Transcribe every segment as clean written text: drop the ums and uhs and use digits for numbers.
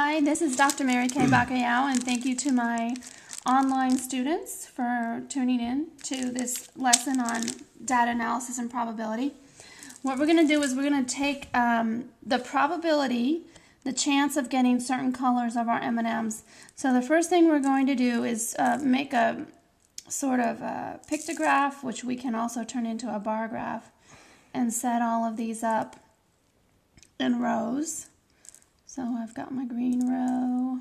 Hi, this is Dr. Mary Kay Bacallao, and thank you to my online students for tuning in to this lesson on data analysis and probability. What we're going to do is we're going to take the probability, the chance of getting certain colors of our M&Ms. So the first thing we're going to do is make a sort of a pictograph, which we can also turn into a bar graph, and set all of these up in rows. So I've got my green row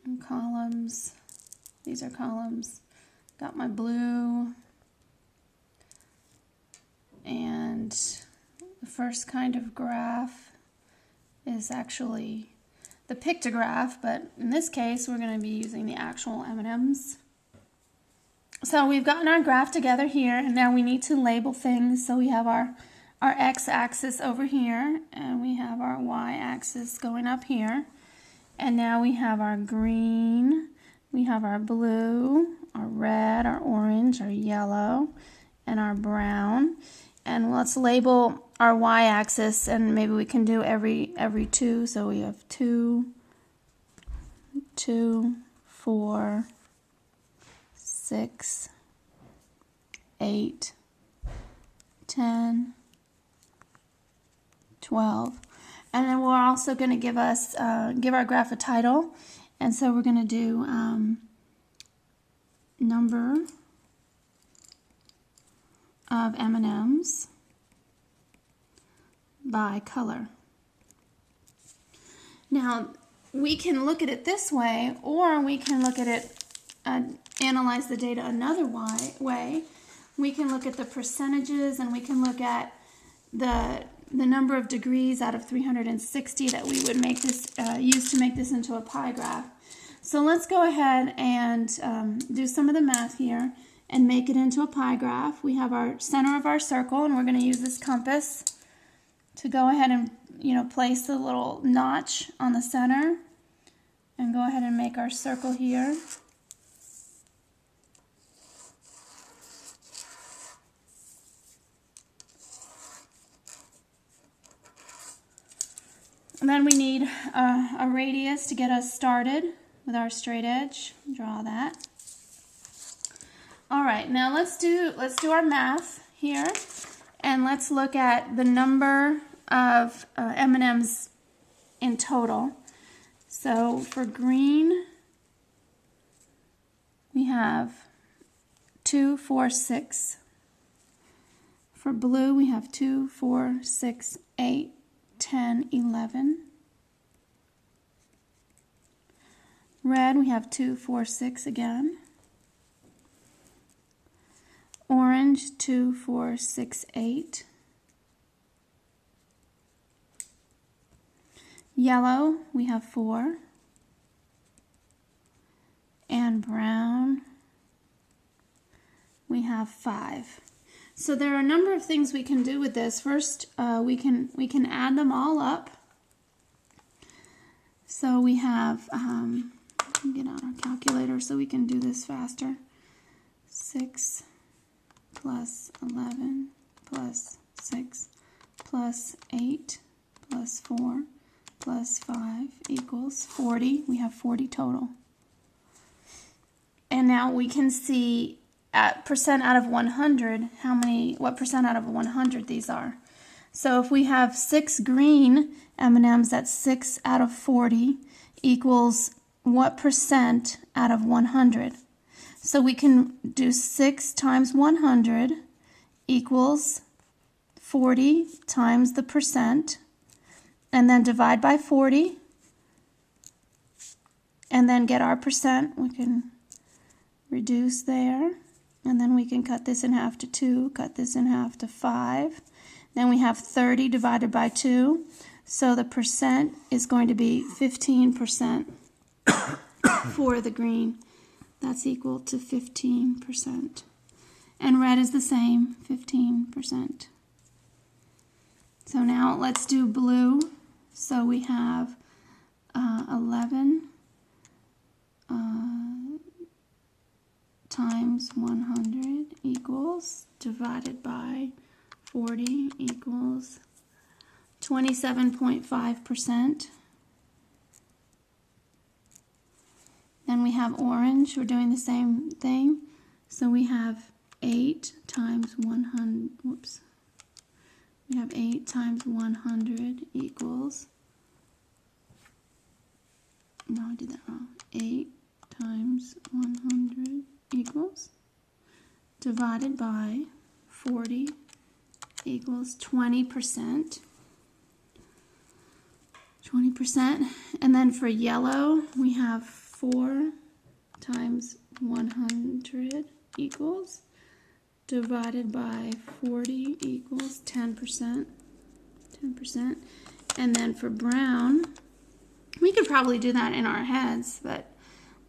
and columns. These are columns. Got my blue. And the first kind of graph is actually the pictograph, but in this case we're going to be using the actual M&Ms. So we've gotten our graph together here, and now we need to label things. So we have our x-axis over here, and we have our y-axis going up here. And now we have our green, we have our blue, our red, our orange, our yellow, and our brown. And let's label our y-axis, and maybe we can do every two. So we have 2, 2, 4, 6, 8, 10, 12, and then we're also going to give our graph a title, and so we're going to do number of M&Ms by color. Now we can look at it this way, or we can look at it analyze the data another way. We can look at the percentages, and we can look at the number of degrees out of 360 that we would make this use to make this into a pie graph. So let's go ahead and do some of the math here and make it into a pie graph. We have our center of our circle, and we're going to use this compass to go ahead and place the little notch on the center and go ahead and make our circle here. And then we need a radius to get us started with our straight edge. Draw that. All right, now let's do our math here, and let's look at the number of M&Ms in total. So for green, we have 2, 4, 6. For blue, we have 2, 4, 6, 8. 10, 11. Red, we have 2, 4, 6 again. Orange, 2, 4, 6, 8. Yellow, we have 4. And brown, we have 5. So there are a number of things we can do with this. First, we can add them all up. So we have, get out our calculator so we can do this faster. 6 plus 11 plus 6 plus 8 plus 4 plus 5 equals 40. We have 40 total. And now we can see at percent out of 100, what percent out of 100 these are. So if we have 6 green M&Ms, that's 6 out of 40 equals what percent out of 100? So we can do 6 times 100 equals 40 times the percent, and then divide by 40, and then get our percent. We can reduce there. And then we can cut this in half to 2, cut this in half to 5. Then we have 30 divided by 2. So the percent is going to be 15% for the green. That's equal to 15%. And red is the same, 15%. So now let's do blue. So we have 11 times 100 equals, divided by 40 equals 27.5%. Then we have orange. We're doing the same thing. So we have 8 times 100. Whoops. We have 8 times 100 equals. No, I did that wrong. 8 times 100 equals, divided by 40 equals 20%. 20%. And then for yellow, we have 4 times 100 equals, divided by 40 equals 10%. 10%. And then for brown, we could probably do that in our heads, but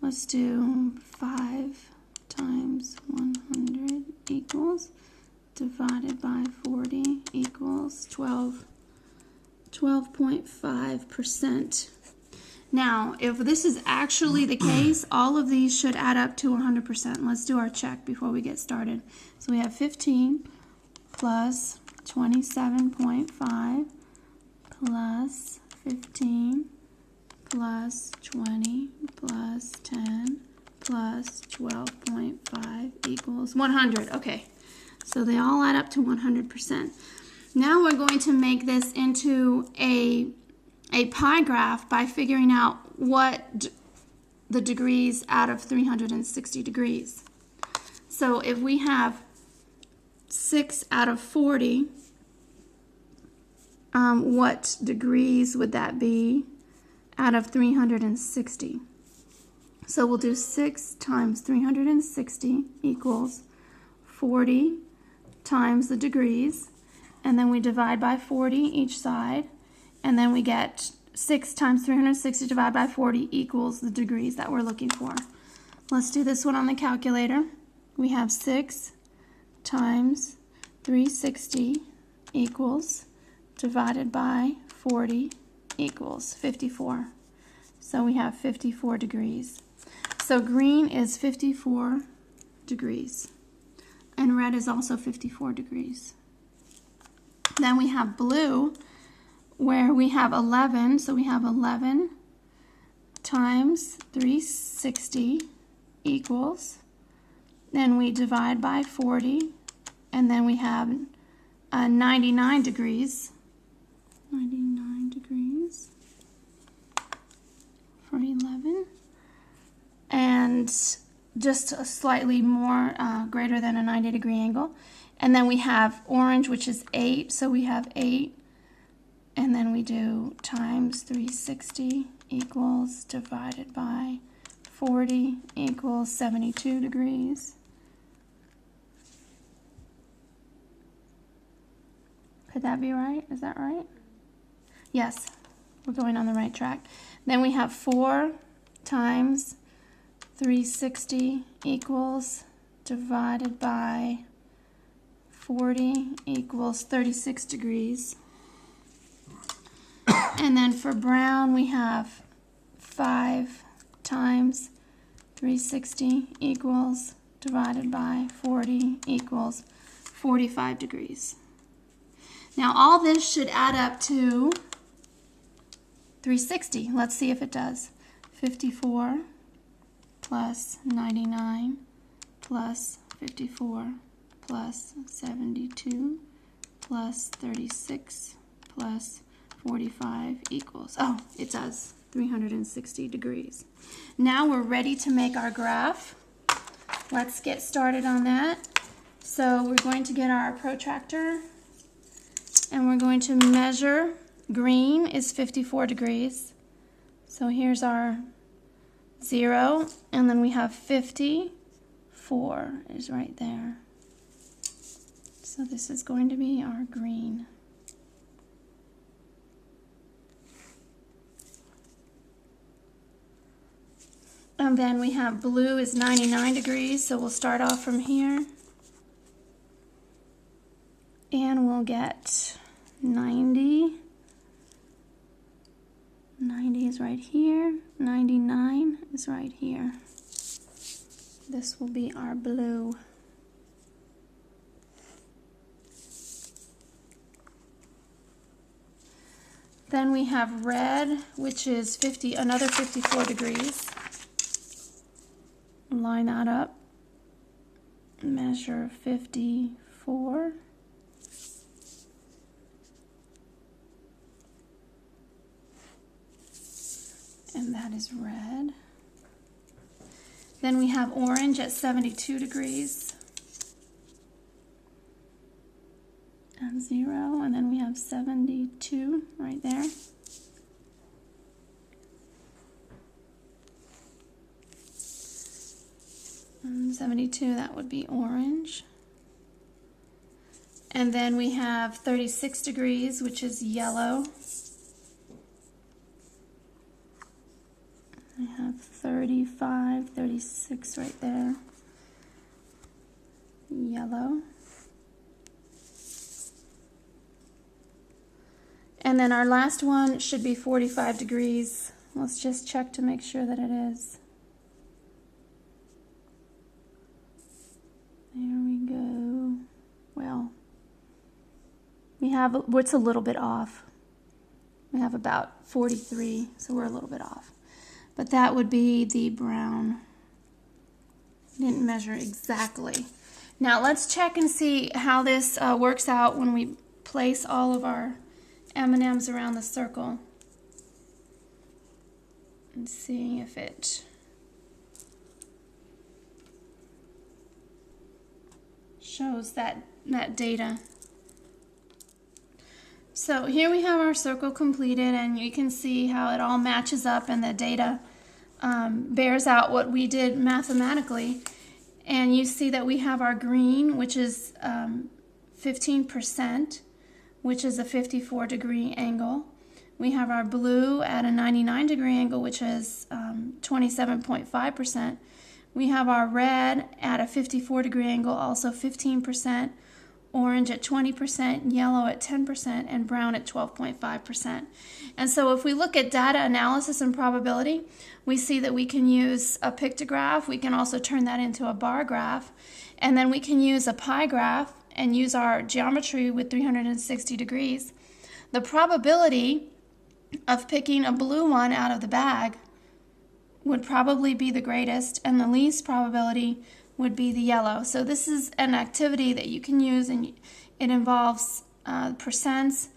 let's do 5 times 100 equals, divided by 40 equals 12.5%. Now, if this is actually the case, all of these should add up to 100%. Let's do our check before we get started. So we have 15 plus 27.5 plus 15 plus 20 plus 10 plus 12.5 equals 100. Okay, so they all add up to 100%. Now we're going to make this into a pie graph by figuring out what the degrees out of 360 degrees. So if we have 6 out of 40, what degrees would that be out of 360? So we'll do 6 times 360 equals 40 times the degrees, and then we divide by 40 each side, and then we get 6 times 360 divided by 40 equals the degrees that we're looking for. Let's do this one on the calculator. We have 6 times 360 equals, divided by 40 equals 54. So we have 54 degrees. So green is 54 degrees, and red is also 54 degrees. Then we have blue, where we have 11, so we have 11 times 360 equals, then we divide by 40, and then we have 99 degrees. 99 degrees for 11, and just a slightly more greater than a 90-degree angle. And then we have orange, which is 8, so we have 8, and then we do times 360 equals, divided by 40 equals 72 degrees. Could that be right? Is that right? Yes, we're going on the right track. Then we have 4 times 360 equals, divided by 40 equals 36 degrees. And then for brown, we have 5 times 360 equals, divided by 40 equals 45 degrees. Now all this should add up to 360. Let's see if it does. 54 plus 99 plus 54 plus 72 plus 36 plus 45 equals, oh, it does, 360 degrees. Now we're ready to make our graph. Let's get started on that. So we're going to get our protractor, and we're going to measure. Green is 54 degrees. So here's our 0, and then we have 54 is right there. So this is going to be our green. And then we have blue is 99 degrees, so we'll start off from here. And we'll get 90. 90 is right here. 99 is right here. This will be our blue. Then we have red, which is another 54 degrees. line that up. Measure 54. And that is red. Then we have orange at 72 degrees. And 0, and then we have 72 right there. And 72, that would be orange. And then we have 36 degrees, which is yellow. I have 35, 36 right there. Yellow. And then our last one should be 45 degrees. Let's just check to make sure that it is. There we go. Well, it's a little bit off. We have about 43, so we're a little bit off. But that would be the brown. Didn't measure exactly. Now let's check and see how this works out when we place all of our M&Ms around the circle. And see if it shows that data. So here we have our circle completed, and you can see how it all matches up, and the data bears out what we did mathematically. And you see that we have our green, which is 15%, which is a 54-degree angle. We have our blue at a 99-degree angle, which is 27.5%. We have our red at a 54-degree angle, also 15%, orange at 20%, yellow at 10%, and brown at 12.5%. And so if we look at data analysis and probability, we see that we can use a pictograph. We can also turn that into a bar graph. And then we can use a pie graph and use our geometry with 360 degrees. The probability of picking a blue one out of the bag would probably be the greatest, and the least probability would be the yellow. So this is an activity that you can use, and it involves percents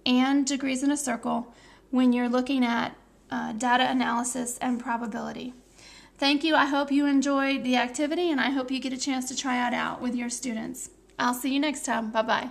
and degrees in a circle when you're looking at data analysis and probability. Thank you. I hope you enjoyed the activity, and I hope you get a chance to try it out with your students. I'll see you next time. Bye-bye.